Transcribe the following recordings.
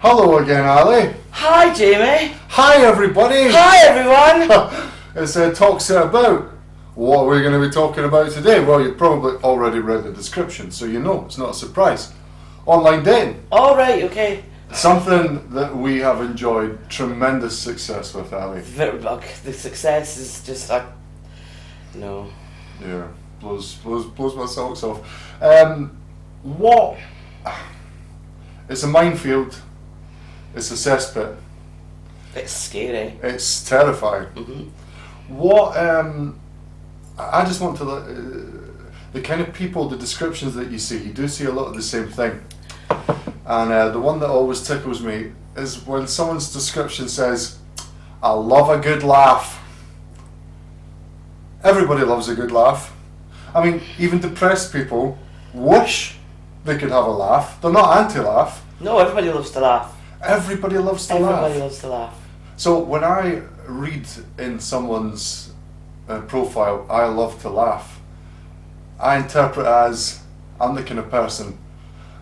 Hello again, Ali. Hi, Jamie. Hi, everybody. Hi, everyone. It's Talks It About. What are we going to be talking about today? Well, you've probably already read the description, so you know it's not a surprise. Online dating. All right, okay. Something that we have enjoyed tremendous success with, Ali. The success is just no. Yeah, blows my socks off. What? It's a minefield. It's a cesspit. It's scary. It's terrifying. Mm-hmm. What? I just want to the kind of people, the descriptions that you see. You do see a lot of the same thing, and the one that always tickles me is when someone's description says, "I love a good laugh." Everybody loves a good laugh. I mean, even depressed people wish they could have a laugh. They're not anti-laugh. No, everybody loves to laugh. Everybody loves to laugh. Everybody loves to laugh. So when I read in someone's profile, "I love to laugh," I interpret as I'm the kind of person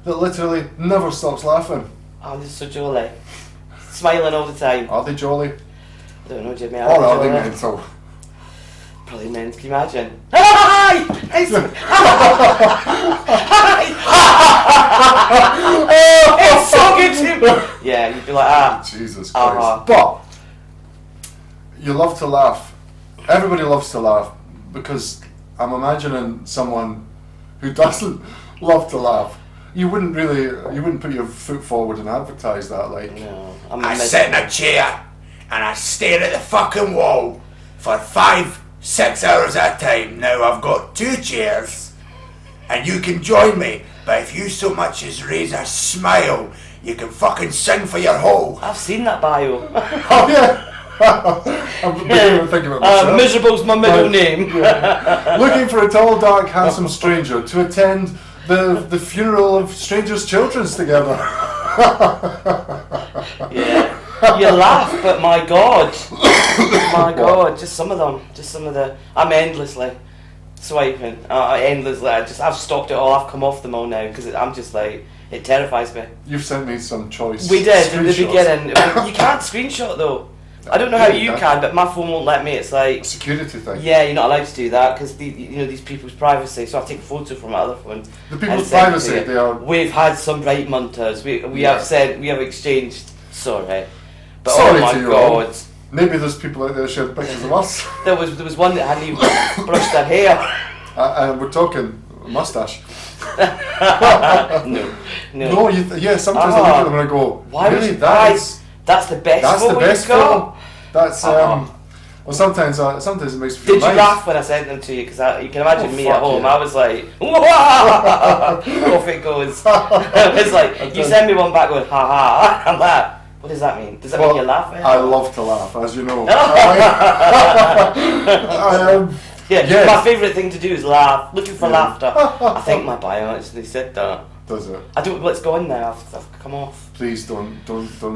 that literally never stops laughing. I'm just so jolly. Smiling all the time. Are they jolly? I don't know, Jamie. Or are they mental? Probably meant. Can you imagine? Hi! It's so good to Yeah, you'd be like, Jesus Christ. But you love to laugh. Everybody loves to laugh because I'm imagining someone who doesn't love to laugh. You wouldn't put your foot forward and advertise that, like. No, I sit in a chair and I stare at the fucking wall for 5-6 hours at a time. Now I've got 2 chairs and you can join me, but if you so much as raise a smile, you can fucking sing for your hole. I've seen that bio. Oh yeah. I'm beginning to think about myself. Miserable's my middle name. Yeah. Looking for a tall, dark, handsome stranger to attend the funeral of strangers' children's together. Yeah. You laugh, but my God. My God, just some of the I'm endlessly swiping. Endlessly. I've stopped it all. I've come off them all now because I'm just like, it terrifies me. You've sent me some choice. We did in the beginning. You can't screenshot though. I don't know how you can, but my phone won't let me. It's like security thing. Yeah, you're not allowed to do that because these people's privacy. So I take a photo from my other phone. The people's privacy. They are. We've had some right munters. We have exchanged. Sorry, but sorry oh my to you God. All. Maybe there's people out there sharing pictures of us. There was one that hadn't even brushed their hair. And we're talking mustache. No. Sometimes I look at them and I go, why really? would you guys? That's the best. That's the best photo. That's well, sometimes it makes me feel Did nice. you laugh when I sent them to you? Because you can imagine me at home. Yeah. I was like, off it goes. It's like you send me one back going, ha ha. I'm like, what does that mean? Does that mean you're laughing? I love to laugh, as you know. Yeah, my favourite thing to do is laugh. Looking for laughter. I think my bio actually said that. Does it? I don't. Let's go on now. I've come off. Please don't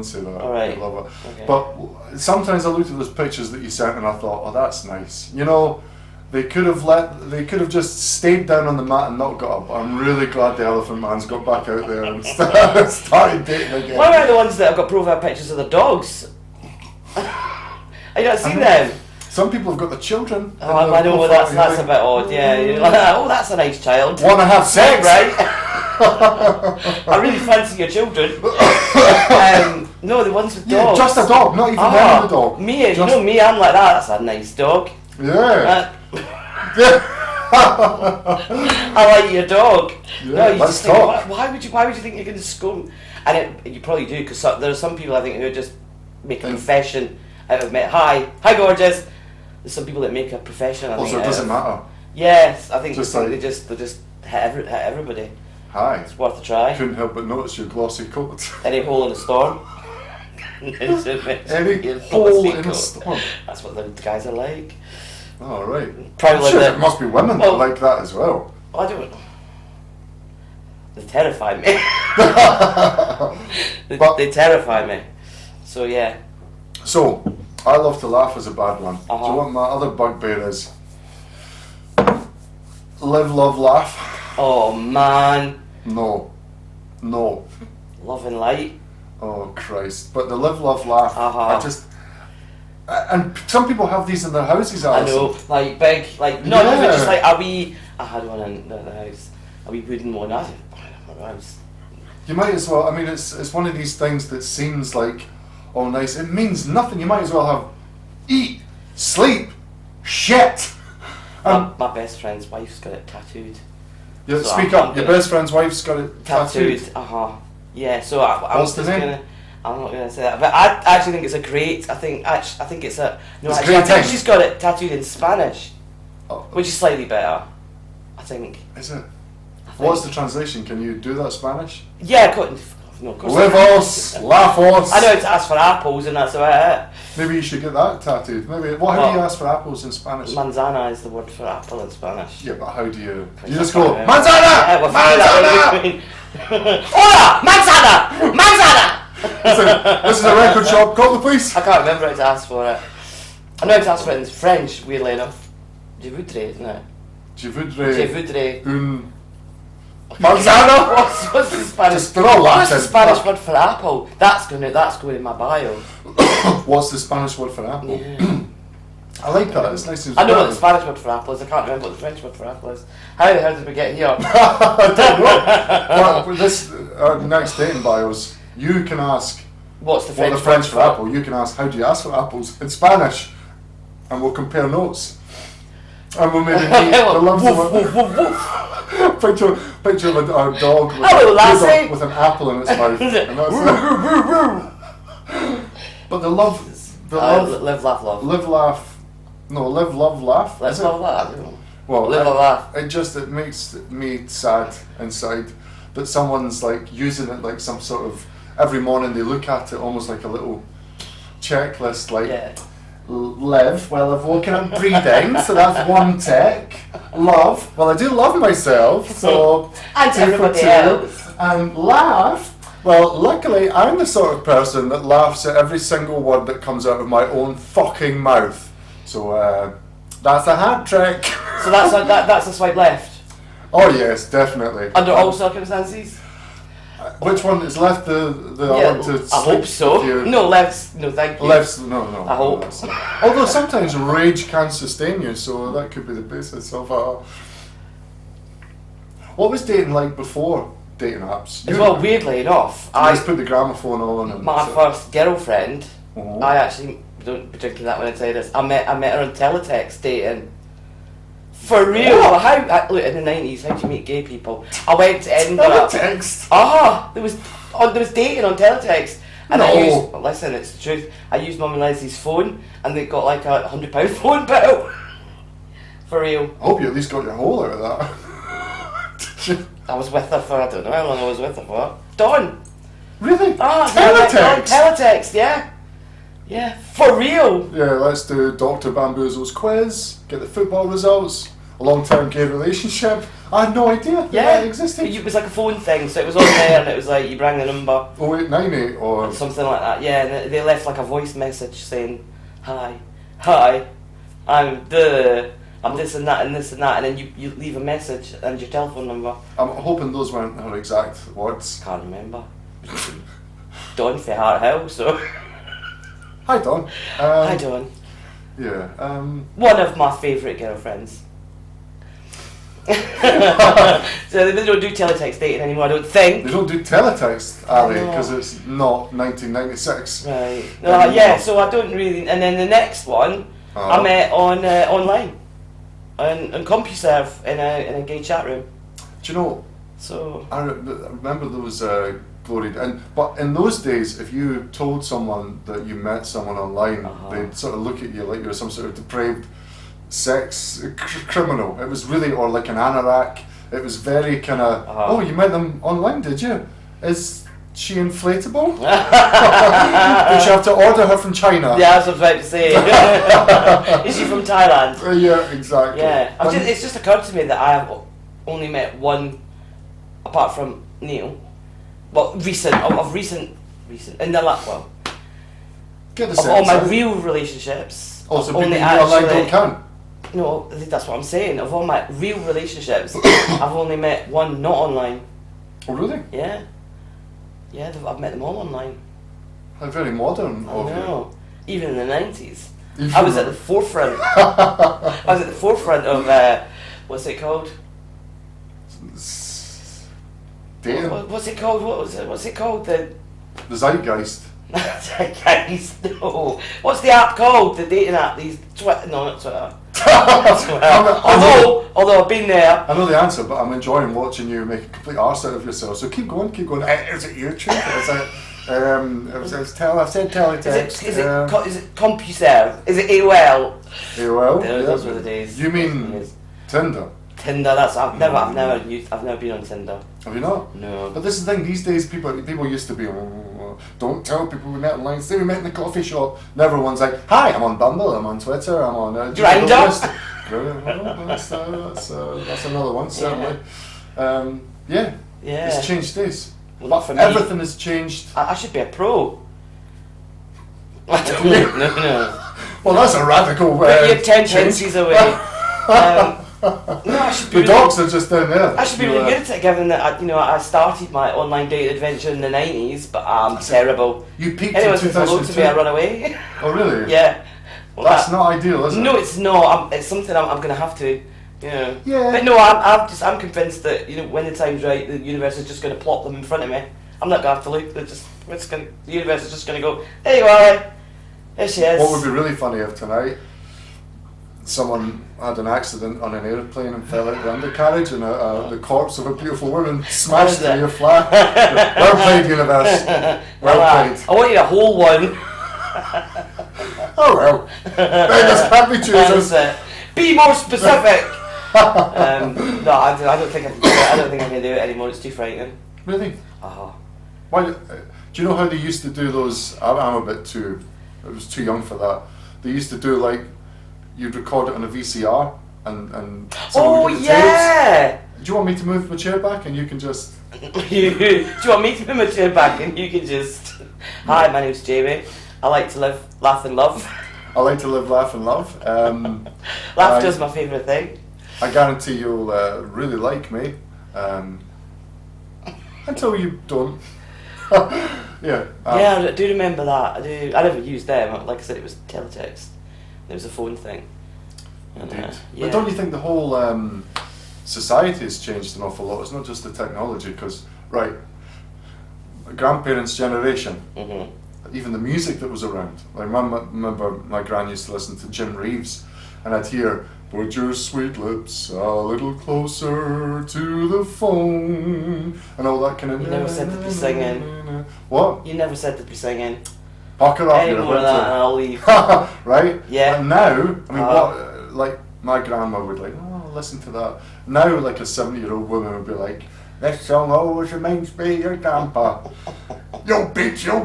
say that. All right. I love it. Okay. But sometimes I looked at those pictures that you sent and I thought, oh, that's nice. You know, they could have just stayed down on the mat and not got up. I'm really glad the Elephant Man's got back out there and started dating again. What about the ones that have got profile pictures of the dogs? Have you not seen them? Some people have got the children. Oh, I know that's a bit odd. Yeah, you're like, oh, that's a nice child. Want to have sex, right? I really fancy your children. No, the ones with dogs. Just a dog, not even them with a dog. Me, I'm like that. That's a nice dog. Yeah. I like your dog. Yeah, no, you let's just think, talk. why would you think you're going to scum? And you probably do because there are some people I think who just make a profession out of me. Hi gorgeous. There's some people that make a profession. Also, it doesn't matter. Yes, I think just they just hit everybody. Hi. It's worth a try. Couldn't help but notice your glossy coat. Any hole in a storm. Any hole in a storm. That's what the guys are like. Oh, right. Probably sure there must be women that like that as well. I don't know. They terrify me. they terrify me. So, yeah. So, I love to laugh is a bad one. Do you know what my other bugbear is? Live, love, laugh. Oh man. No. Love and light. Oh Christ! But the live, love, laugh. Uh-huh. I just. And some people have these in their houses. I Alison. know, like big, like not even Yeah. just like a wee. I had one in the house, a wee wooden one. I was. You might as well. I mean, it's one of these things that seems like, oh, nice. It means nothing. You might as well have eat, sleep, shit. My best friend's wife's got it tattooed. Yeah, So speak I'm up. Your gonna- best friend's wife's got it tattooed. Yeah. So I'm What's the just name? gonna. I'm not gonna say that, but I actually think it's a great. I think it's a. No, It's a actually, great I think thing. she's got it tattooed in Spanish, Oh, which is slightly better. I think. is it? I think. What's the translation? Can you do that Spanish? Yeah, of course. Huevos, lafos. I know it's asked for apples, and that's about it. Maybe you should get that tattooed. Maybe. Well, how do you ask for apples in Spanish? Manzana is the word for apple in Spanish. Yeah, but how do you? Because You just I go can't remember. manzana, Yeah, well, manzana. Hola, manzana, manzana. This is a record shop. Call the police. I can't remember how to ask for it. I know how to ask for it in French, weirdly enough. Je voudrais, isn't it? Je Je voudrais voudrais. un manzana. What's the Spanish? Just they're all What's the Latin. Spanish word for apple? That's going in my bio. What's the Spanish word for apple? Yeah. I like that. It's nice and I know what the descriptive. Spanish word for apple is. I can't remember what the French word for apple is. How the hell did we get here? I don't know. Well, with this next dating bios, you can ask What's the what French the French word for apple. You can ask how do you ask for apples in Spanish, and we'll compare notes. And we'll maybe meet the loves of Woof, woof, woof, woof. picture of a dog with, Hello, lassie. with an apple in its mouth. And that's but the love, Live, laugh, love. live, laugh. No, live, love, laugh. Let's is it? love that. I don't know. Well, Live, laugh. it makes me sad inside that someone's like using it like some sort of every morning they look at it almost like a little checklist, like Yeah. live. Well, I've woken up breathing, so that's one tick. Love. Well, I do love myself, so And 2 for everybody 2. else. And laugh. Well, luckily, I'm the sort of person that laughs at every single word that comes out of my own fucking mouth. So that's a hat trick. So that's a swipe left. Oh yes, definitely. Under all circumstances. Which one is left? The Yeah, I want to I sleep hope so. with you. No, lefts. No, thank you. Left, no. I hope. that's- Although sometimes rage can sustain you, so that could be the basis of What was dating like before dating apps? As well, weirdly enough, You just put the gramophone on and my first girlfriend, Mhm. I actually don't be drinking that when I say this. I met her on teletext dating. For real? What? How? Look, in the 90s, how do you meet gay people? I went to Edinburgh. text. There was dating on teletext, and I No. used. Listen, it's the truth. I used Mum and Leslie's phone, and they got like a £100 phone bill. For real. I hope you at least got your hole out of that. Did you? I was with her for I don't know how long I was with her for. Dawn. Really? Teletext. Teletext? Teletext. Yeah. Yeah. For real. Yeah, let's do Dr. Bamboozle's quiz, get the football results, a long-term gay relationship. I had no idea that existed. It was like a phone thing, so it was on there, and it was like you rang the number, 0898 or... something like that. Yeah, and they left like a voice message saying, "Hi, I'm this and that and this and that," and then you leave a message and your telephone number. I'm hoping those weren't her exact words. Can't remember. Dawn for Hart Hill, so Hi, Don. hi Dawn. Yeah. One of my favourite girlfriends. So they don't do teletext dating anymore, I don't think. They don't do teletext, Ali, No. because it's not 1996. Right. No, yeah, so I don't really. And then the next one, I met on online, on CompuServe in a gay chat room. Do you know, So I remember those glory... But in those days, if you told someone that you met someone online, they'd sort of look at you like you were some sort of depraved sex criminal. It was really, or like an anorak. It was very kind of, oh, you met them online, did you? Is she inflatable? Did you have to order her from China? yeah, that's what I was about to say. Is she from Thailand? Yeah, exactly. Yeah. It's just occurred to me that I have only met one, apart from Neil. Well, recent, in the last, well, Get the of all sense, my eh? real relationships. Oh, so I've people only you online actually- don't count? No, that's what I'm saying. Of all my real relationships, I've only met one not online. Oh, really? Yeah. Yeah, I've met them all online. How very modern I of you. know. Even in the 90s. Even I was at though- the forefront. I was at the forefront of, what's it called? Dating. What's it called? What's it called? The Zeitgeist. guys, no. What's the app called? The dating app? These Twitter? No, not Twitter. although I've been there. I know the answer, but I'm enjoying watching you make a complete arse out of yourself. So keep going. Is it YouTube? Is it? I've said teletext. Is it CompuServe? Is it AOL? AOL. Those were the days. You mean Tinder? Tinder. I've never been on Tinder. Have you not? No. But this is the thing. These days, people used to be. Don't tell people we met online. Say we met in the coffee shop. Now everyone's like, "Hi, I'm on Bumble. I'm on Twitter. I'm on Grindr." That's another one certainly. Yeah. Yeah. It's changed days. Well, not for me. Everything has changed. I should be a pro. I don't know. No. Well, that's a radical. But you're 10 change. pences away. No, I should be. The dogs are just down there. I should be really good at it, given that I started my online dating adventure in the 90s, but I'm terrible. You peaked Anyone in says hello to 2002. me, I run away. Oh really? Yeah. Well, That's not ideal, is it? No, it's not. It's something I'm going to have to. Yeah. Yeah. But no, I'm convinced that when the time's right, the universe is just going to plop them in front of me. I'm not going to have to look. The universe is just going to go, "Hey, you are. There she is." What would be really funny if tonight someone had an accident on an aeroplane and fell out the undercarriage and the corpse of a beautiful woman smashed through your flat? Well played, universe. Well played. I want you to hold one. Oh well. Beggars can't be choosers. Be more specific. No, I don't think I can do it. I don't think I can do it anymore. It's too frightening. Really? Why? Do you know how they used to do those? I'm a bit too. I was too young for that. They used to do like you'd record it on a VCR and. Oh yeah. Do you want me to move my chair back and you can just? Do you want me to put my chair back and you can just? Hi, my name's Jamie. I like to live, laugh, and love. I like to live, laugh, and love. Laughter's my favourite thing. I guarantee you'll really like me. Until you don't. Yeah. Yeah, I do remember that. I do. I never used them. Like I said, it was teletext. It was a phone thing. And, Indeed. yeah. But don't you think the whole society has changed an awful lot? It's not just the technology, because, right, my grandparents' generation, even the music that was around. I remember my gran used to listen to Jim Reeves, and I'd hear, "Put your sweet lips a little closer to the phone," and all that kind of. You never said to be singing. What? You never said to be singing. Pucker up, Any you're more of about that and I'll leave. to. Right? Yeah. And now, I mean, what? Like my grandma would like, "Oh, listen to that." Now, like a 70-year-old woman would be like, "This song always reminds me of your grandpa." Yo, bitch, I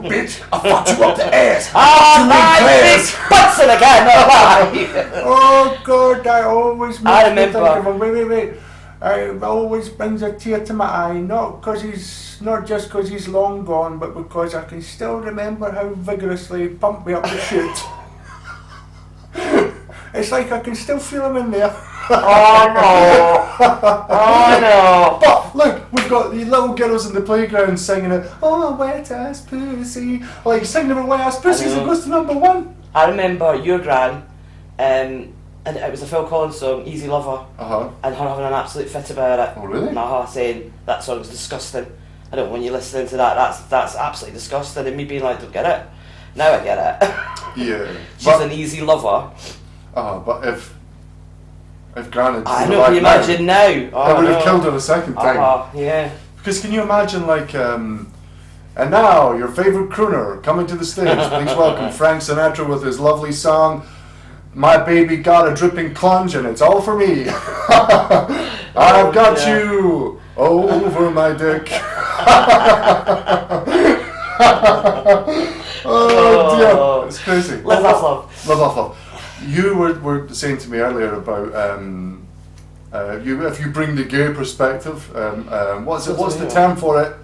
fucked you up the ass. Big Butson again, not lie. Oh God, I always I makes me think remember. of him. Wait. It always brings a tear to my eye, not just because he's long gone, but because I can still remember how vigorously he pumped me up the chute. It's like I can still feel him in there. Oh no. But look, we've got the little girls in the playground singing it. "Oh, wet ass pussy," like singing about wet ass pussies. It goes to #1. I remember your gran, and it was a Phil Collins song, "Easy Lover," and her having an absolute fit about it. Oh really? And her saying that song's disgusting. I don't want you listening to that. That's absolutely disgusting. And me being like, "Don't get it." Now I get it. Yeah. She's an easy lover. But if Gran had I been know. alive Can you imagine now? I would have killed her a second time. Yeah. Because can you imagine, like, and now your favourite crooner coming to the stage. Please welcome Frank Sinatra with his lovely song, "My Baby Got a Dripping Clunge and It's All for Me." I've got you over my dick. Oh dear, it's crazy. Live, laugh, love. Live, laugh, love. You were saying to me earlier about if you bring the gay perspective, what's the term for it?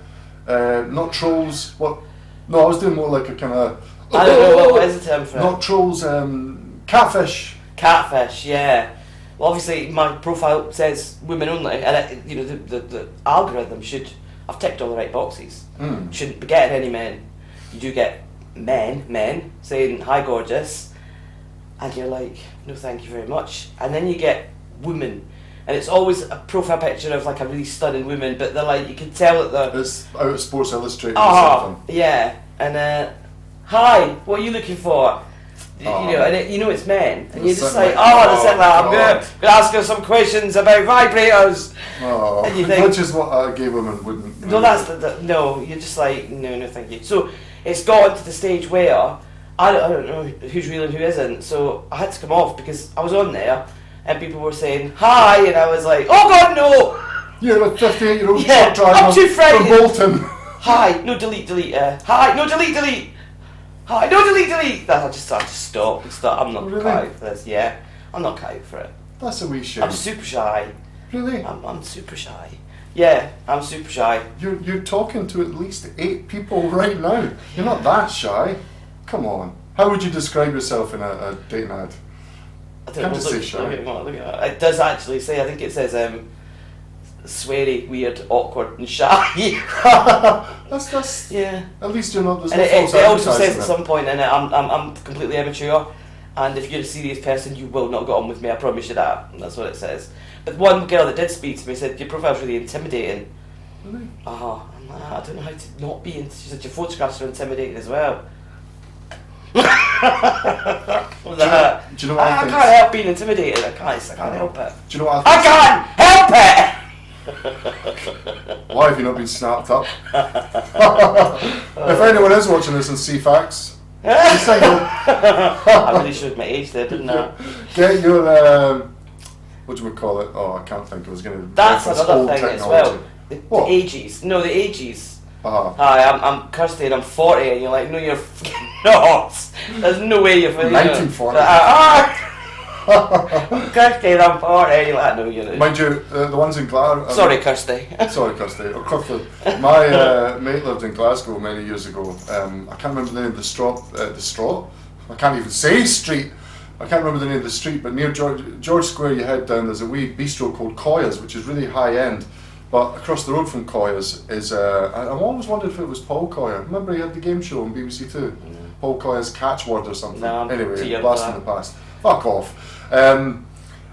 Not trolls. What? No, I was doing more like a kind of. I don't know what is the term for it. Not trolls. Catfish. Catfish, yeah. Well, obviously my profile says women only, and the algorithm should I've ticked all the right boxes. Mm. Shouldn't be getting any men. You do get men saying, hi gorgeous, and you're like, no thank you very much. And then you get women, and it's always a profile picture of like a really stunning woman, but they're like, you can tell that they're... It's out of Sports Illustrated or Oh, something. yeah. And, hi, what are you looking for? You know, and it's men, and you're just like, I'm gonna ask her some questions about vibrators. Oh, and you think, which is what a gay woman wouldn't. No, that's no. You're just like, no, thank you. So it's gotten to the stage where I don't know who's real and who isn't. So I had to come off because I was on there, and people were saying hi, and I was like, oh God, no! You're a 58-year-old Yeah, truck driver I'm too frightened. from Bolton. Hi, no delete. Hi, no delete. Hi, no delete. I just stop. I'm not Really? cut out for this. Yeah, I'm not cut out for it. That's a wee shame. I'm super shy. Really? I'm super shy. Yeah, I'm super shy. You're talking to at least 8 people right now. You're not that shy. Come on. How would you describe yourself in a dating ad? I don't Can't know. just say shy. Look at that. It does actually say. I think it says sweary, weird, awkward, and shy. That's Yeah. At least you're not. There's And no false it also says advertising at it. some point in it, I'm completely immature, and if you're a serious person, you will not get on with me. I promise you that. And that's what it says. But one girl that did speak to me said your profile's really intimidating. Really? I don't know how to not be. She said your photographs are intimidating as well. What was that? Do you know what I I think? can't help being intimidated. I can't help it. Do you know what I can't help it. Why have you not been snapped up? If anyone is watching this and see facts, you're single. I really showed my age there, didn't I? Get your what do we call it? Oh, I can't think. I was going to. That's another thing as well. The What? ages. No, the ages. Uh-huh. Hi, I'm Kirsty and I'm 40, and you're like, no, you're fucking not. There's no way you're 1940. Kirsty and I'm 40, and you're like, no, you're not. Mind you, the ones in Glasgow. Sorry, Kirsty. Sorry, Kirsty. Or Clifford. My mate lived in Glasgow many years ago. I can't remember the name of the straw. I can't even say street. I can't remember the name of the street, but near George Square, you head down. There's a wee bistro called Coya's, which is really high end. But across the road from Coya's is I've always wondered if it was Paul Coyer. Remember he had the game show on BBC Two. Paul Coyer's Catchword or something. No, I'm too anyway, young blast for in the past. Fuck off.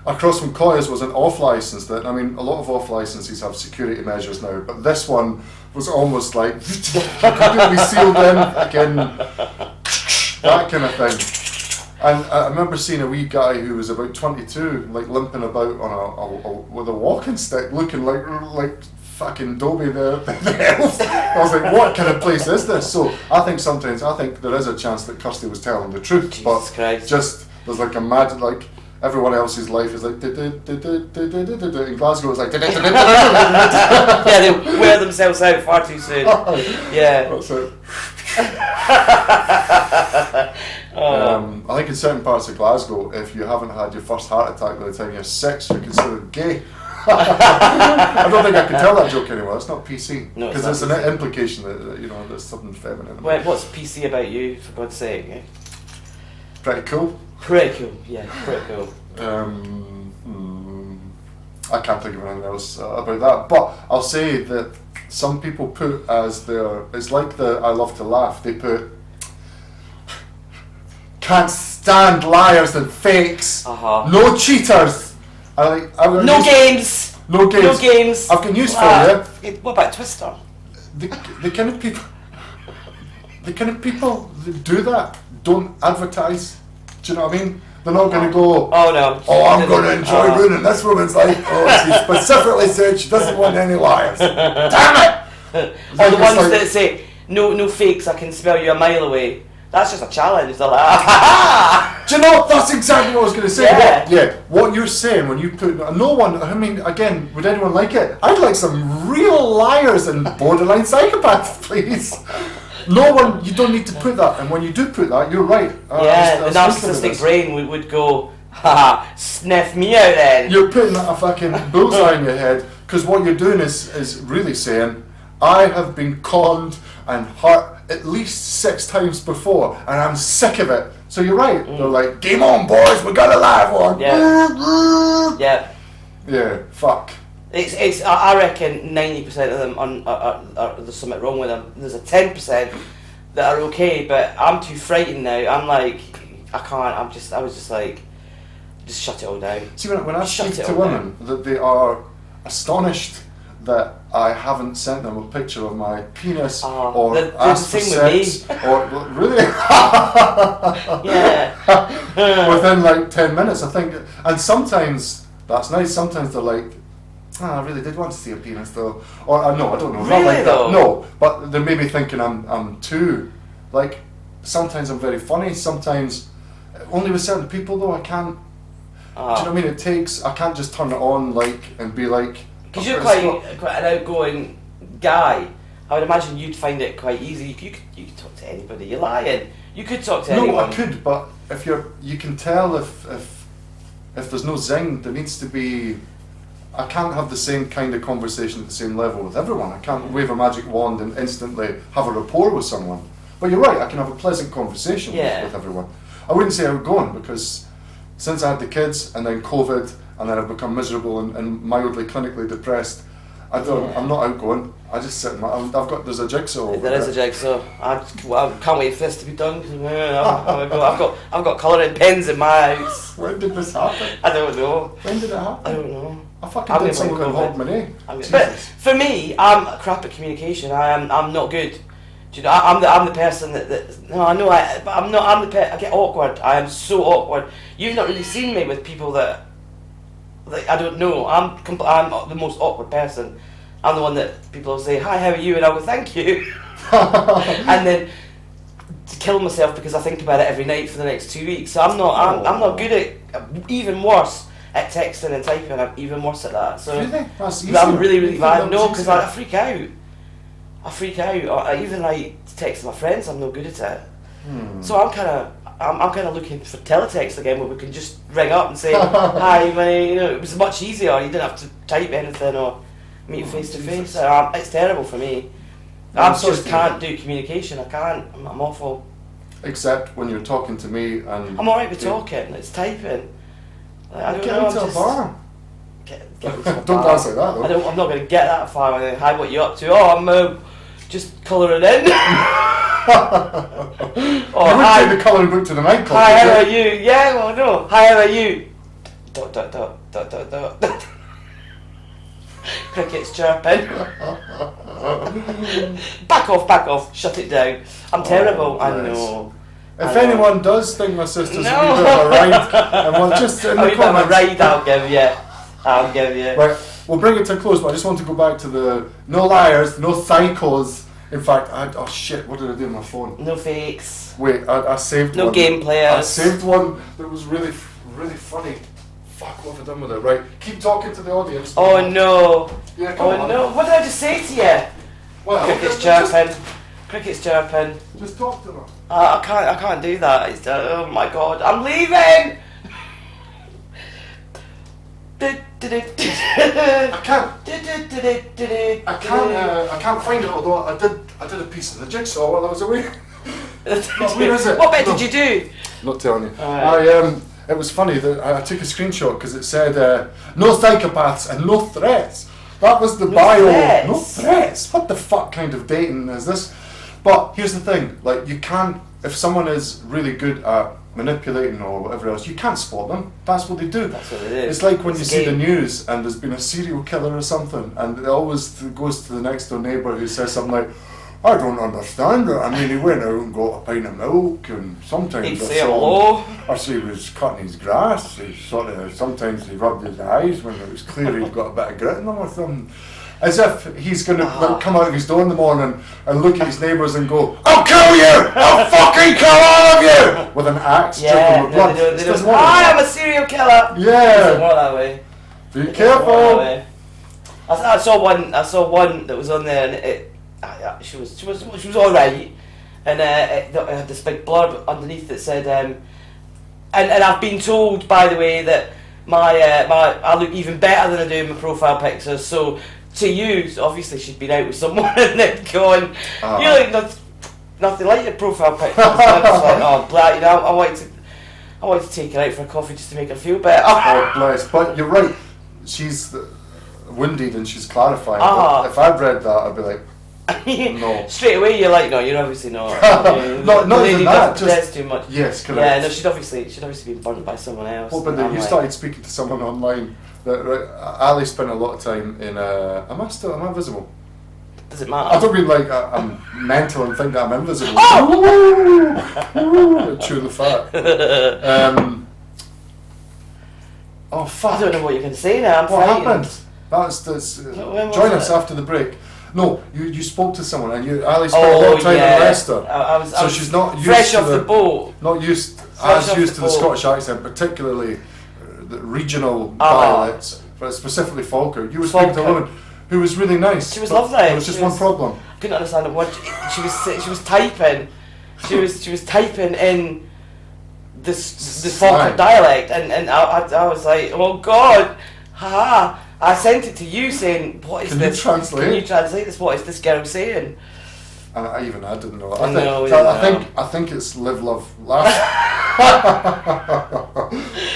Across from Coyer's was an off-licence that, I mean, a lot of off-licences have security measures now, but this one was almost like completely sealed in, again, that kind of thing. And I remember seeing a wee guy who was about 22, like limping about on with a walking stick, looking like fucking Dobie the elf. I was like, what kind of place is this? So I think there is a chance that Kirsty was telling the truth, Jesus but Christ. just there's like a mad like. Everyone else's life is like in Glasgow it's like Yeah, they wear themselves out far too soon. Yeah. That's it. Oh. I think in certain parts of Glasgow, if you haven't had your first heart attack by the time you're 6, you're considered gay. I don't think I can tell that joke anymore. It's not PC No, it's because not there's PC. an implication that there's something feminine. Wait, what's PC about you, for God's sake? Eh? Pretty cool. Pretty cool, yeah, pretty cool. I can't think of anything else about that, but I'll say that some people put as their, it's like the I love to laugh, they put can't stand liars and fakes, no cheaters. No games. No games. I've got news for you. What about Twister? The kind of people that do that don't advertise. Do you know what I mean? They're not going to go, oh no, I'm going to enjoy ruining this woman's life. Oh, she specifically said she doesn't want any liars. Damn it! Or the ones that say, no fakes, I can smell you a mile away. That's just a challenge. They're like, do you know, that's exactly what I was going to say. Yeah. What you're saying when you put, no one, I mean, again, would anyone like it? I'd like some real liars and borderline psychopaths, please. No one, you don't need to put that, and when you do put that, you're right. The narcissistic brain would go, haha, sniff me out then. You're putting a fucking bullseye in your head, because what you're doing is really saying, I have been conned and hurt at least 6 times before, and I'm sick of it. So you're right. They're like, game on, boys, we got a live one. Yeah. Yeah. Yeah, fuck. I reckon 90% of them there's something wrong with them. There's a 10% that are okay, but I'm too frightened now. I'm like, I can't. I was just like, just shut it all down. See, when I Shut speak it to all women, that they are astonished that I haven't sent them a picture of my penis or they're asked for the same with sex or really Yeah. within like 10 minutes. I think, and sometimes that's nice. Sometimes they're like, I really did want to see a penis though, or no, I don't know, not Really, like though? that. No, but they may be thinking I'm too like. Sometimes I'm very funny. Sometimes only with certain people though. I can't. Do you know what I mean? It takes. I can't just turn it on like and be like. Because you're quite an outgoing guy, I would imagine you'd find it quite easy. You could talk to anybody. You're lying. You could talk to anyone. No, I could, but if you can tell if there's no zing, there needs to be. I can't have the same kind of conversation at the same level with everyone. I can't wave a magic wand and instantly have a rapport with someone. But you're right. I can have a pleasant conversation with everyone. I wouldn't say outgoing because since I had the kids and then COVID. And then I've become miserable and mildly clinically depressed. I'm not outgoing. I just sit. There's a jigsaw. There is a jigsaw. I can't wait for this to be done. I've got colouring pens in my house. When did this happen? I don't know. When did it happen? I don't know. I fucking did something called Hogmanay. But for me, I'm crap at communication. I'm not good. Do you know? I'm the person that no, I know. But I'm not. I'm the I get awkward. I am so awkward. You've not really seen me with people that. Like, I don't know. I'm the most awkward person. I'm the one that people will say, "Hi, how are you?" and I'll go, "Thank you," and then to kill myself because I think about it every night for the next 2 weeks. So I'm not good at, even worse at texting and typing. I'm even worse at that. So really? That's easy. I'm really bad. No, because I freak out. I even like text my friends. I'm no good at it. So I'm kind of looking for teletext again, where we can just ring up and say, "Hi, it was much easier. You didn't have to type anything or meet face to face." It's terrible for me. I just can't do communication. I can't. I'm awful. Except when you're talking to me and. I'm alright with talking. It's typing. Like, I don't get know. into a bar. Get into a Don't bar. dance like that though. I'm not going to get that far. Hi, what you up to? Oh, I'm just colouring in. You would take the colouring book to the nightclub. Hi, how are you? Yeah, well, no. Hi, how are you? ... Crickets chirping. Back off. Shut it down. I'm terrible. I know. If anyone does think my sister's a wee bit of a ride, and we'll just in the comments. A ride, I'll give you. Right, we'll bring it to a close, but I just want to go back to the no liars, no psychos. In fact, oh shit, what did I do on my phone? No fakes. Wait, I saved one. No game players. I saved one that was really funny. Fuck, what have I done with it? Right, keep talking to the audience. Oh no. Yeah, come on. No. What did I just say to you? Well, Cricket's chirping. Just talk to them. I can't do that. Oh my god, I'm leaving! I can't find it, although I did a piece of the jigsaw while I was away. Where is it? What bit did you do? Not telling you. It was funny that I took a screenshot because it said no psychopaths and no threats. That was the bio. Threats. No threats. What the fuck kind of dating is this? But here's the thing: like, you can't. If someone is really good at manipulating or whatever else, you can't spot them. That's what they do. That's what it is. It's like when you see the news and there's been a serial killer or something, and it always goes to the next door neighbour who says something like, "I don't understand it. I mean, he went out and got a pint of milk, and sometimes He'd say hello. I see he was cutting his grass. He sometimes he rubbed his eyes when it was clear he'd got a bit of grit in them or something." As if he's going to come out of his door in the morning and look at his neighbours and go, "I'll kill you! I'll fucking kill all of you!" With an axe dripping with blood. They don't. I'm a serial killer. Yeah. It doesn't work that way. Be careful. I saw one that was on there, and she was all right, and it had this big blurb underneath that said, and I've been told, by the way, that I look even better than I do in my profile pictures. So to you, so obviously she'd been out with someone and then going, "You look nothing like your profile pictures." So I was like, "Oh, blah," you know. I wanted to take her out for a coffee just to make her feel better. Oh, bless. But you're right. She's wounded and she's clarifying. Ah. But if I'd read that, I'd be like, no. Straight away, you're like, no, you're obviously not. Not the lady even that. doesn't protest too much. Yes, correct. Yeah, no, she'd obviously been burnt by someone else. Well, but and I'm you like, started speaking to someone online. That Ali spent a lot of time in. Am I visible? Does it matter? I don't mean like I'm mental and think that I'm invisible. Chew the fat. Oh fuck! I don't know what you're going to say now. I'm What frightened. happened? That's When was join it? us after the break. No, you spoke to someone and Ali spent a lot of time in Leicester. I was she's not used fresh to off the boat. Not used Fresh as off used the to the boat. Scottish accent, particularly the regional Ah. dialects, but specifically Falkirk. You were speaking to a woman who was really nice. She was but lovely. There was just She one was- problem. I couldn't understand a word. She was typing. She was typing in the Slang. Falkirk dialect, and I was like, oh God, haha. I sent it to you saying, what is Can you this? translate? Can you translate this? What is this girl saying? And I didn't know. I think it's live, love, laugh.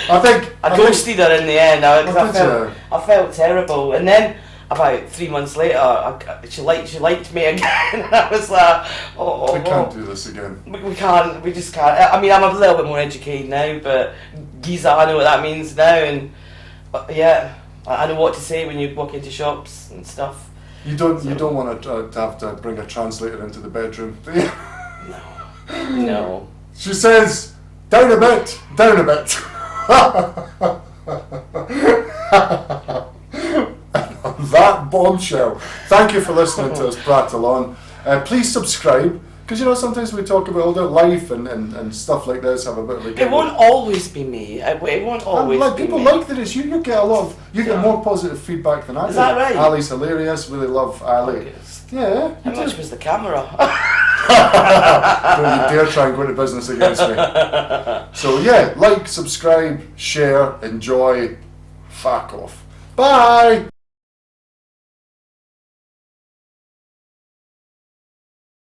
I ghosted her in the end because you? I felt terrible, and then about 3 months later, she liked me again. And I was like, We can't do this again. We can't. We just can't. I mean, I'm a little bit more educated now, but Giza, I know what that means now, and yeah, I know what to say when you walk into shops and stuff. You don't want to have to bring a translator into the bedroom, do you? No. She says, down a bit, down a bit. On that bombshell, thank you for listening to us prattle on. Please subscribe, because sometimes we talk about all their life and stuff like this, have a bit of a It won't always be me. It won't always like be people me. like this. You get a lot of get more positive feedback than I do. Is that right? Ali's hilarious. Really love Ali. Yeah. How you much do. was the camera? Don't you dare try and go into business against me. So yeah, like, subscribe, share, enjoy. Fuck off. Bye.